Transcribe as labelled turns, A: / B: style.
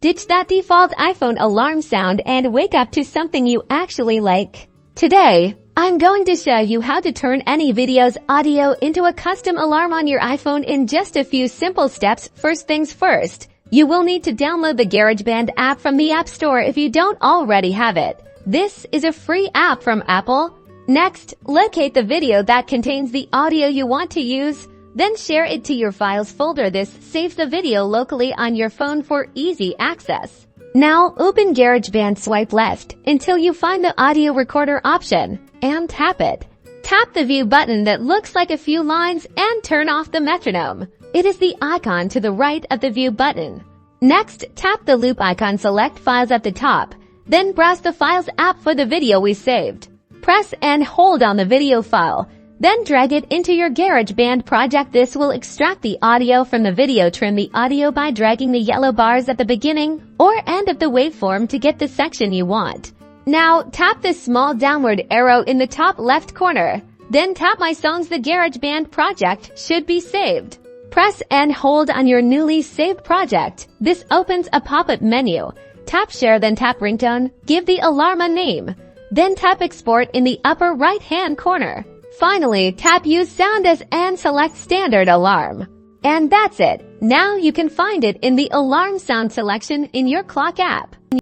A: Ditch that default iPhone alarm sound and wake up to something you actually like. Today, I'm going to show you how to turn any video's audio into a custom alarm on your iPhone in just a few simple steps. First things first, you will need to download the GarageBand app from the App Store if you don't already have it. This is a free app from Apple. Next, locate the video that contains the audio you want to use, then share it to your Files folder. This saves the video locally on your phone for easy access. Now, open GarageBand, swipe left until you find the audio recorder option, and tap it. Tap the View button that looks like a few lines and turn off the metronome. It is the icon to the right of the View button. Next, tap the loop icon, select Files at the top, then browse the Files app for the video we saved. Press and hold on the video file, then drag it into your GarageBand project. This will extract the audio from the video. Trim the audio by dragging the yellow bars at the beginning or end of the waveform to get the section you want. Now, tap the small downward arrow in the top left corner, then tap My Songs. The GarageBand project should be saved. Press and hold on your newly saved project. This opens a pop-up menu. Tap Share, then tap Ringtone. Give the alarm a name. Then tap Export in the upper right-hand corner. Finally, tap Use Sound As and select Standard Alarm. And that's it. Now you can find it in the alarm sound selection in your clock app.